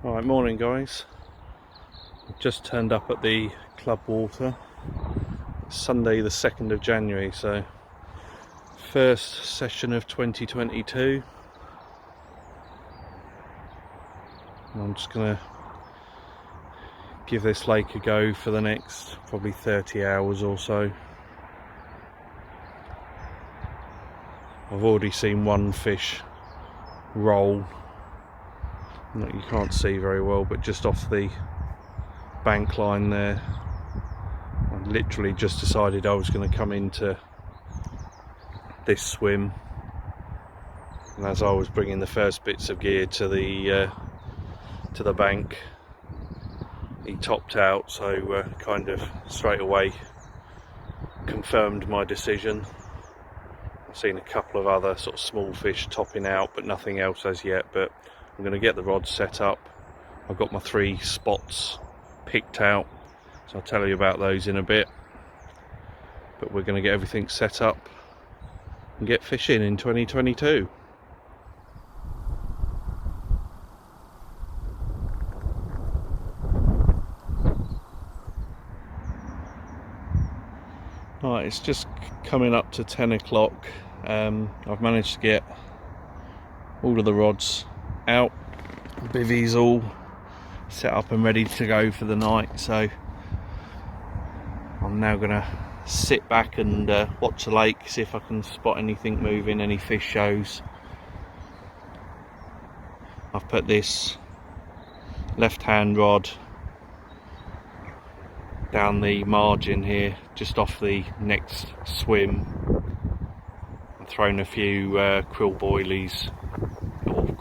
Alright, morning guys. I've just turned up at the club water. It's Sunday the 2nd of January, so first session of 2022. And I'm just gonna give this lake a go for the next probably 30 hours or so. I've already seen one fish roll. You can't see very well, but just off the bank line there. I literally just decided I was going to come into this swim, and as I was bringing the first bits of gear to the bank, he topped out, so kind of straight away confirmed my decision. I've seen a couple of other sort of small fish topping out, but nothing else as yet. But I'm going to get the rod set up. I've got my 3 spots picked out, so I'll tell you about those in a bit. But we're going to get everything set up and get fishing in 2022. Right, it's just coming up to 10 o'clock. I've managed to get all of the rods out, bivvies all set up and ready to go for the night, so I'm now going to sit back and watch the lake, see if I can spot anything moving, any fish shows. I've put this left hand rod down the margin here, just off the next swim. I've thrown a few krill boilies,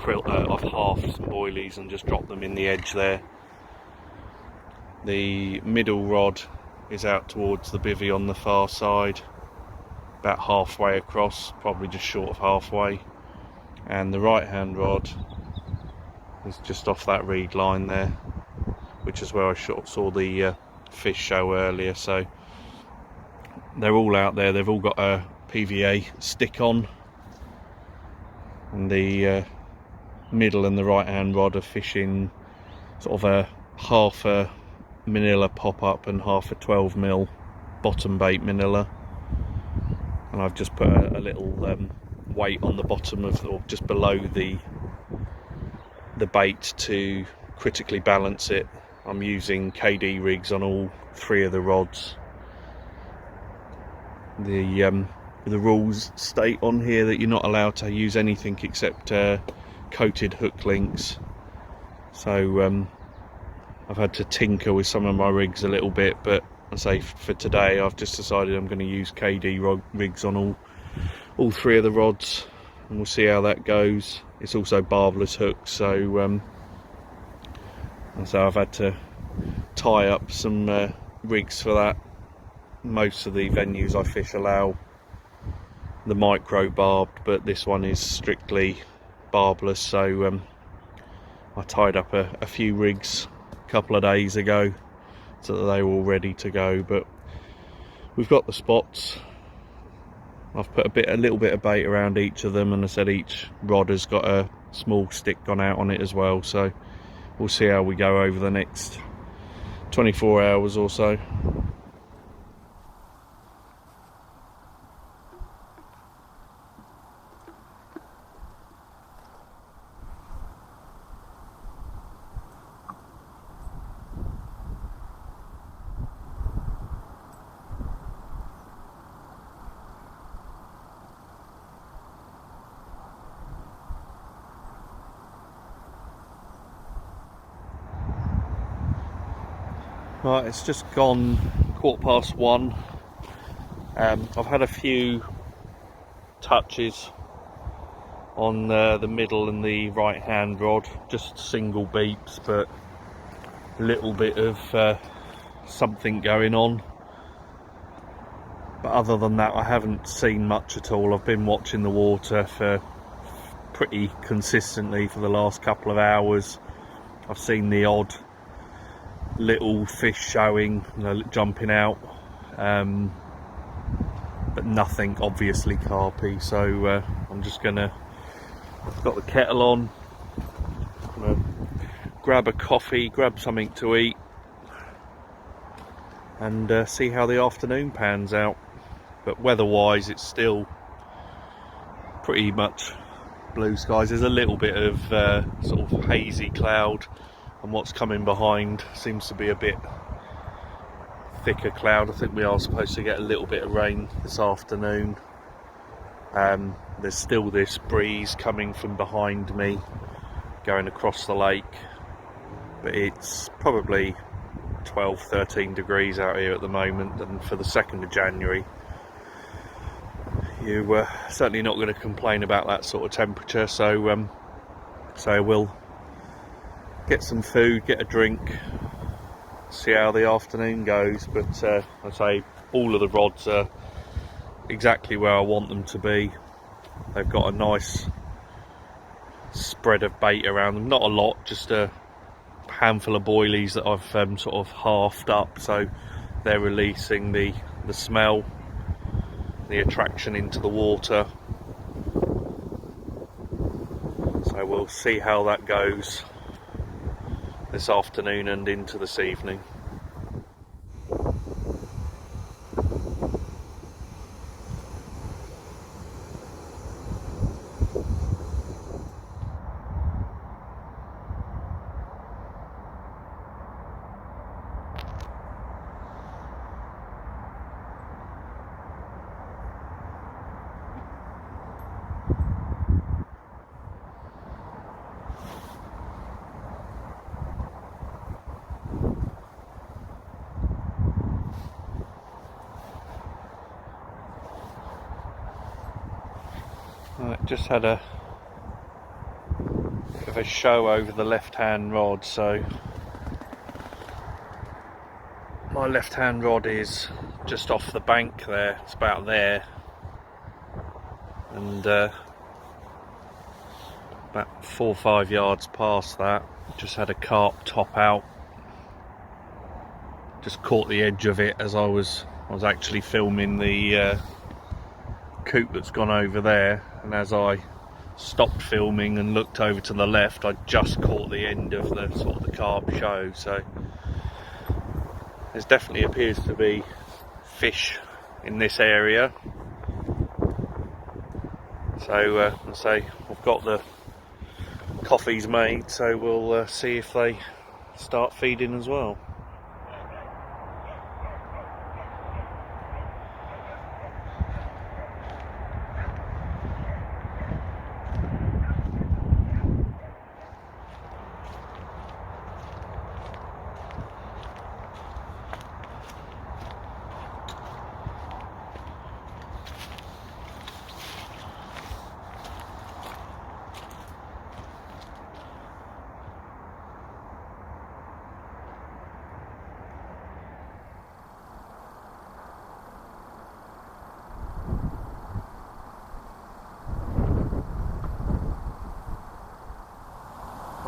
or halves and boilies, and just dropped them in the edge there. The middle rod is out towards the bivvy on the far side, about halfway across, probably just short of halfway, and the right hand rod is just off that reed line there, which is where I saw the fish show earlier. So they're all out there, they've all got a PVA stick on, and the middle and the right hand rod are fishing sort of a half a manila pop-up and half a 12mm bottom bait manila, and I've just put a little weight on the bottom of, or just below the bait to critically balance it. I'm using KD rigs on all 3 of the rods. The rules state on here that you're not allowed to use anything except coated hook links, so I've had to tinker with some of my rigs a little bit, but I say for today I've just decided I'm going to use KD rigs on all 3 of the rods, and we'll see how that goes. It's also barbless hooks, so I've had to tie up some rigs for that. Most of the venues I fish allow the micro barbed, but this one is strictly barbless, so I tied up a few rigs a couple of days ago so that they were all ready to go. But we've got the spots. I've put a little bit of bait around each of them, and I said each rod has got a small stick gone out on it as well, so we'll see how we go over the next 24 hours or so. Right, it's just gone 1:15. I've had a few touches on the middle and the right hand rod, just single beeps, but a little bit of something going on. But other than that, I haven't seen much at all. I've been watching the water for pretty consistently for the last couple of hours. I've seen the odd little fish showing, jumping out, but nothing obviously carpy. So I'm just gonna, I've got the kettle on, I'm gonna grab a coffee, grab something to eat, and see how the afternoon pans out. But weather-wise, it's still pretty much blue skies. There's a little bit of sort of hazy cloud, and what's coming behind seems to be a bit thicker cloud. I think we are supposed to get a little bit of rain this afternoon. There's still this breeze coming from behind me going across the lake, but it's probably 12-13 degrees out here at the moment, and for the 2nd of January you're certainly not going to complain about that sort of temperature. So we'll get some food, get a drink, see how the afternoon goes. But I say all of the rods are exactly where I want them to be. They've got a nice spread of bait around them, not a lot, just a handful of boilies that I've sort of halved up, so they're releasing the smell, the attraction into the water. So we'll see how that goes this afternoon and into this evening. Right, just had a bit of a show over the left-hand rod. So my left-hand rod is just off the bank there, it's about there, and about 4 or 5 yards past that, just had a carp top out. Just caught the edge of it as I was actually filming the coop that's gone over there, and as I stopped filming and looked over to the left, I just caught the end of the sort of the carp show. So there definitely appears to be fish in this area. So I say I've got the coffees made, so we'll see if they start feeding as well.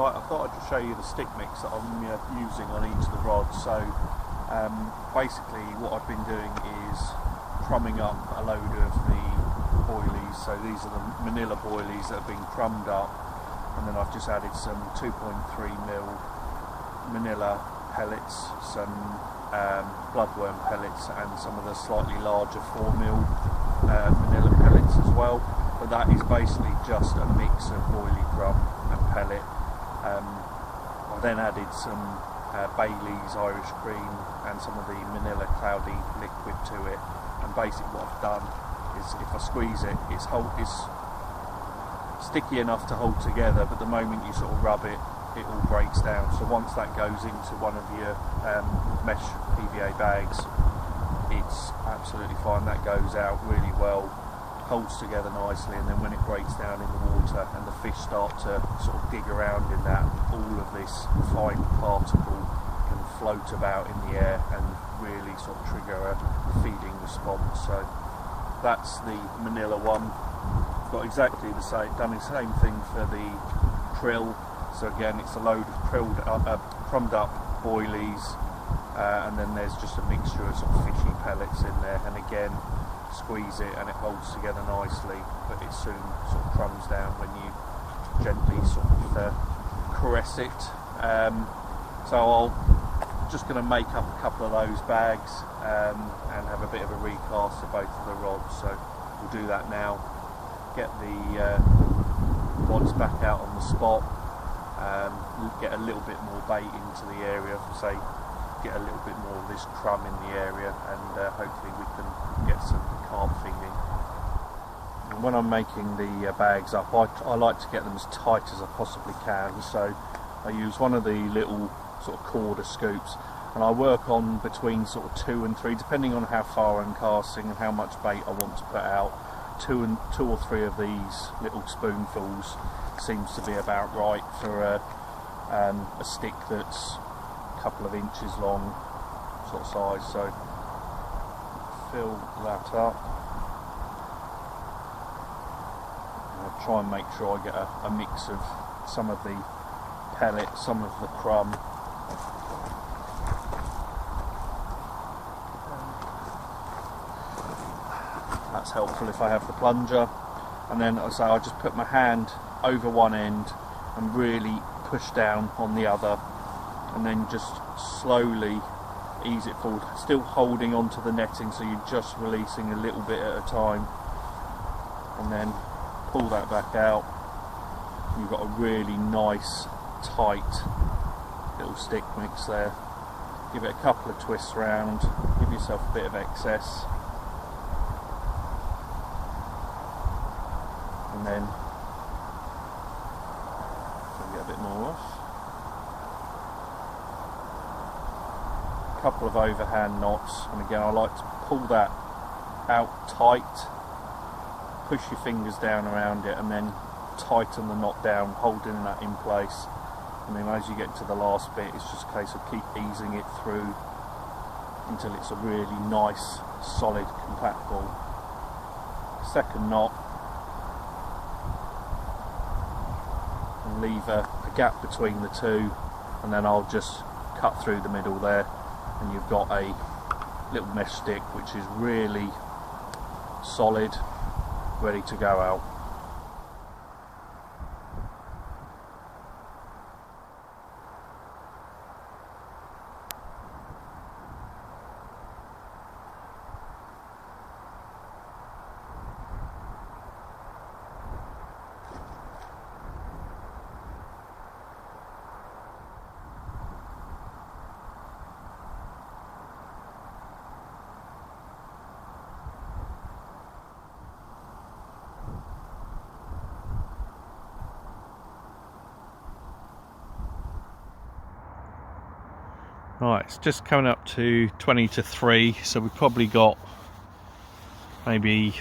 Right, I thought I'd just show you the stick mix that I'm using on each of the rods. So basically what I've been doing is crumbing up a load of the boilies. So these are the manila boilies that have been crumbed up, and then I've just added some 2.3mm manila pellets, some bloodworm pellets, and some of the slightly larger 4mm manila pellets as well. But that is basically just a mix of boilie crumb and pellet. I then added some Bailey's Irish cream and some of the Manila Cloudy liquid to it, and basically what I've done is, if I squeeze it, it's sticky enough to hold together, but the moment you sort of rub it, it all breaks down. So once that goes into one of your mesh PVA bags, it's absolutely fine. That goes out really well, holds together nicely, and then when it breaks down in the water and the fish start to sort of dig around in that, all of this fine particle can float about in the air and really sort of trigger a feeding response. So that's the Manila one. I've got exactly the same, done the same thing for the krill. So again, it's a load of crumbed up boilies, and then there's just a mixture of sort of fishy pellets in there, and again, squeeze it and it holds together nicely, but it soon sort of crumbs down when you gently sort of caress it. So I'll just going to make up a couple of those bags and have a bit of a recast of both of the rods. So we'll do that now. Get the rods back out on the spot. Get a little bit more bait into the area, say get a little bit more of this crumb in the area, and hopefully we can get some carp feeding. And when I'm making the bags up, I like to get them as tight as I possibly can, so I use one of the little sort of quarter scoops, and I work on between sort of 2 and 3, depending on how far I'm casting and how much bait I want to put out. 2 or 3 of these little spoonfuls seems to be about right for a stick that's a couple of inches long sort of size. So fill that up. I'll try and make sure I get a mix of some of the pellets, some of the crumb. That's helpful if I have the plunger. And then, as I say, I just put my hand over one end and really push down on the other, and then just slowly ease it forward, still holding onto the netting, so you're just releasing a little bit at a time, and then pull that back out. You've got a really nice tight little stick mix there. Give it a couple of twists round, give yourself a bit of excess, and then get a bit more off. A couple of overhand knots, and again I like to pull that out tight, push your fingers down around it, and then tighten the knot down, holding that in place. And then as you get to the last bit, it's just a case of keep easing it through until it's a really nice, solid, compact ball. Second knot, and leave a gap between the two, and then I'll just cut through the middle there, and you've got a little mesh stick which is really solid, ready to go out. Right, it's just coming up to 20 to 3, so we've probably got maybe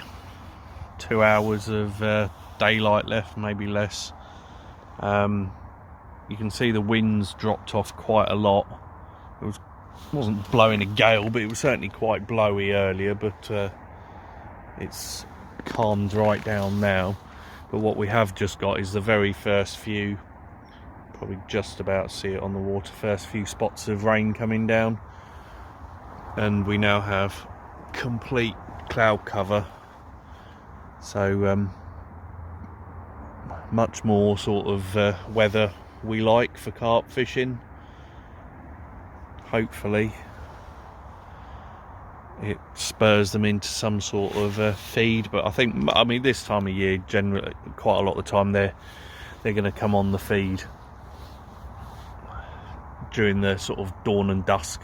2 hours of daylight left, maybe less. You can see the wind's dropped off quite a lot. It wasn't blowing a gale, but it was certainly quite blowy earlier, but it's calmed right down now. But what we have just got is the very first few, probably just about see it on the water, first few spots of rain coming down, and we now have complete cloud cover, so much more sort of weather we like for carp fishing. Hopefully it spurs them into some sort of feed, but I mean this time of year generally quite a lot of the time they're going to come on the feed during the sort of dawn and dusk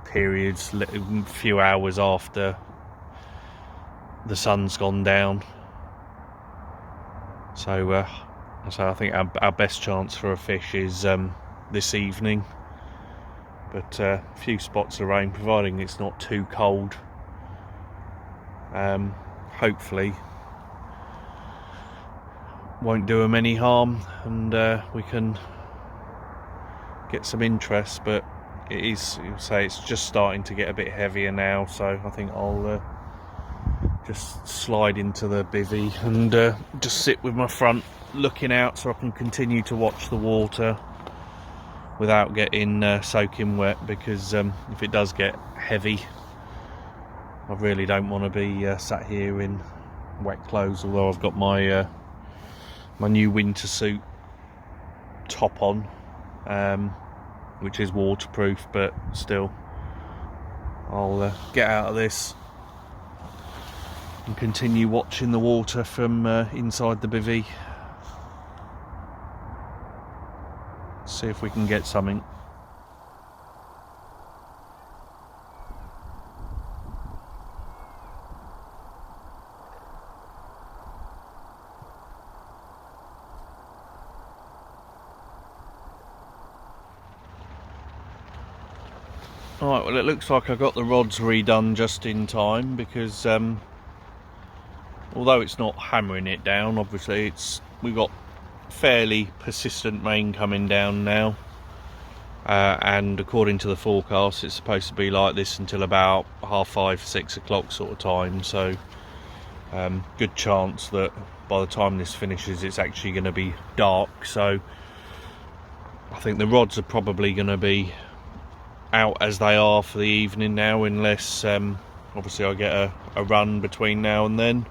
periods, a few hours after the sun's gone down. So I think our best chance for a fish is this evening, but a few spots of rain, providing it's not too cold, hopefully won't do them any harm, and we can get some interest. But it is, it's just starting to get a bit heavier now, so I think I'll just slide into the bivvy and just sit with my front looking out so I can continue to watch the water without getting soaking wet, because if it does get heavy I really don't want to be sat here in wet clothes, although I've got my my new winter suit top on. which is waterproof, but still, I'll get out of this and continue watching the water from inside the bivvy. See if we can get something. Alright, well, it looks like I got the rods redone just in time, because although it's not hammering it down, obviously we've got fairly persistent rain coming down now, and according to the forecast it's supposed to be like this until about 5:30, 6 o'clock sort of time, so good chance that by the time this finishes it's actually going to be dark. So I think the rods are probably going to be out as they are for the evening now, unless obviously I get a run between now and then,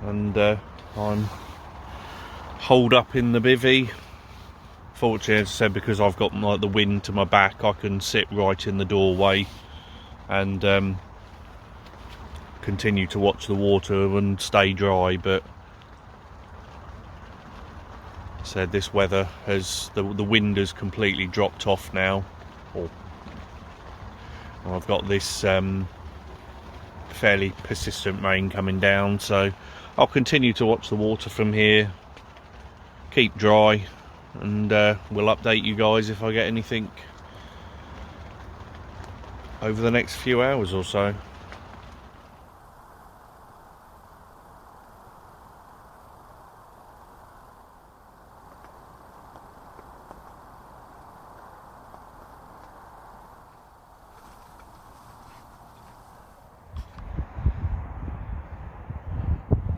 and I'm holed up in the bivvy. Fortunately, as I said, because I've got like the wind to my back, I can sit right in the doorway and continue to watch the water and stay dry. But as I said, this weather has, the wind has completely dropped off now. I've got this fairly persistent rain coming down, so I'll continue to watch the water from here, keep dry, and we'll update you guys if I get anything over the next few hours or so.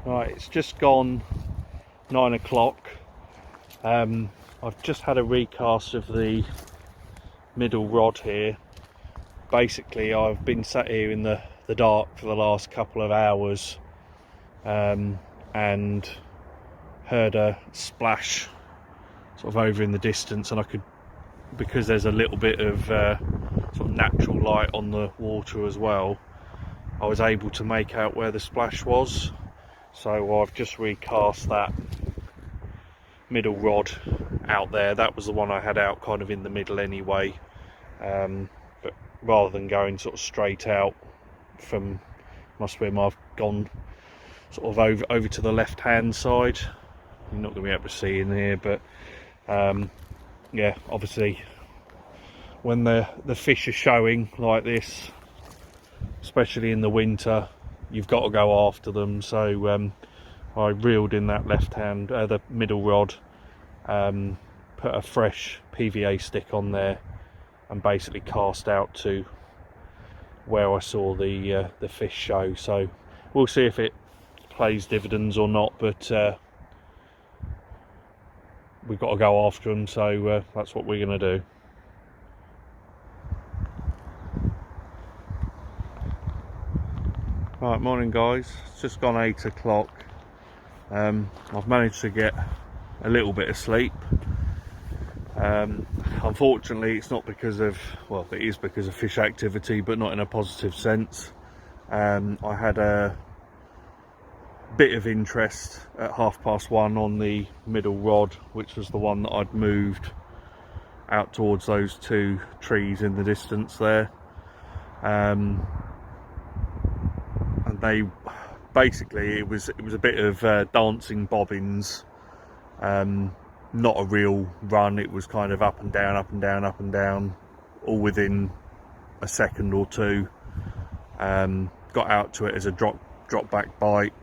Right, it's just gone 9 o'clock. I've just had a recast of the middle rod here. Basically, I've been sat here in the dark for the last couple of hours and heard a splash sort of over in the distance, and I could, because there's a little bit of sort of natural light on the water as well, I was able to make out where the splash was. So I've just recast that middle rod out there. That was the one I had out kind of in the middle anyway, but rather than going sort of straight out from my swim, I've gone sort of over to the left hand side. You're not going to be able to see in here, but yeah, obviously when the fish are showing like this, especially in the winter, you've got to go after them. So I reeled in that left hand, the middle rod, put a fresh PVA stick on there, and basically cast out to where I saw the fish show. So we'll see if it plays dividends or not, but we've got to go after them, so that's what we're going to do. Right, morning guys, it's just gone 8 o'clock. I've managed to get a little bit of sleep. Unfortunately, it's not because of, well, it is because of fish activity, but not in a positive sense. I had a bit of interest at 1:30 on the middle rod, which was the one that I'd moved out towards those two trees in the distance there. And they basically, it was a bit of dancing bobbins, not a real run. It was kind of up and down, up and down, up and down, all within a second or two. Got out to it as a drop back bite,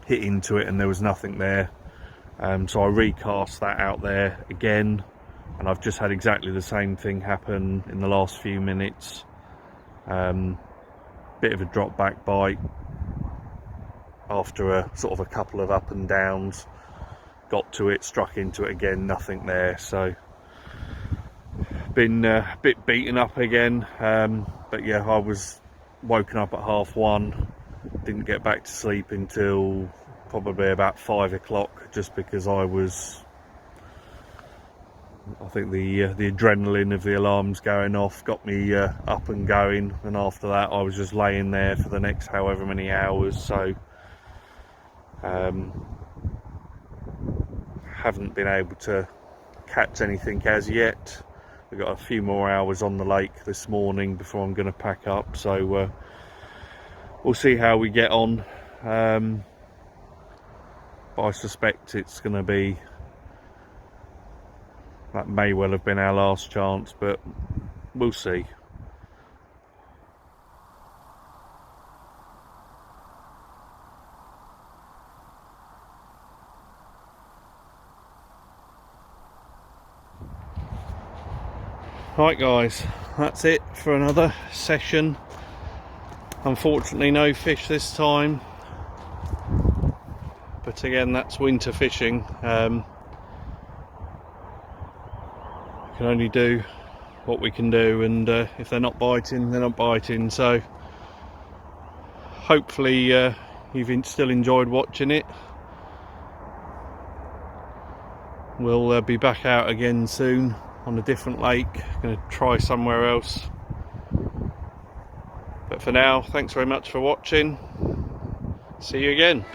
hit into it, and there was nothing there. So I recast that out there again, and I've just had exactly the same thing happen in the last few minutes. Bit of a drop back bite after a sort of a couple of up and downs, got to it, struck into it again, nothing there. So been a bit beaten up again, but yeah, I was woken up at 1:30, didn't get back to sleep until probably about 5 o'clock, just because I was I think the adrenaline of the alarms going off got me up and going, and after that I was just laying there for the next however many hours. So haven't been able to catch anything as yet. We've got a few more hours on the lake this morning before I'm going to pack up, so we'll see how we get on. But I suspect it's going to be, that may well have been our last chance, but we'll see. Right guys, that's it for another session. Unfortunately no fish this time, but again that's winter fishing. We can only do what we can do, and if they're not biting, they're not biting. So hopefully you've still enjoyed watching it. We'll be back out again soon on a different lake. Going to try somewhere else, but for now, thanks very much for watching. See you again.